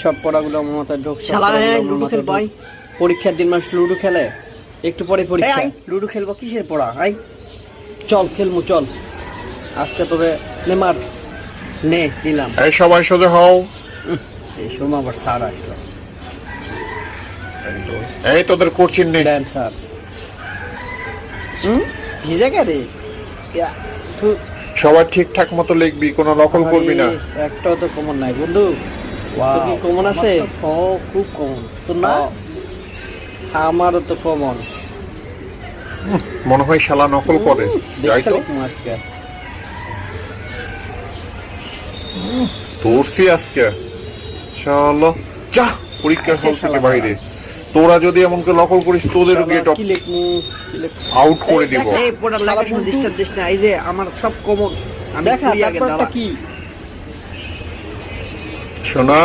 সব পড়াগুলো আমার মাথায় ঢুকছে। শালা লুডো খেল ভাই। পরীক্ষার দিন মানুষ লুডো খেলে, একটু পরে পরীক্ষা। লুডো খেলবো, কিসের পড়া? চল খেলমু, চল আজকে তোরে নেমার নে দিলাম। এই সবাই সোজা হও। এই সময় আবার স্যার আসলো। এই তোদের কোচিং নে। দেন স্যার। ভিজে গেলে সবাই ঠিকঠাক মতো লিখবি, কোনো নকল করবি না। একটাও তো কমন নাই বন্ধু। তোর কি কমন আছে? ও খুব কমন। তোর না? আমারও তো কমন। মনে হয় শালা নকল করে। যাই তো, আজকে ধরছি আজকে। চলো যা পরীক্ষার হল থেকে বাইরে। তোরা যদি এমন করে নকল করিস তোদের গেট কি লিখমু? আউট করে দিব। এই পড়ার লেখার সময় ডিস্টার্ব দিস না। এই যে আমার সব কমন, আমি দেখা করি আগে তারপরটা দাঁড়া। কি? শোনা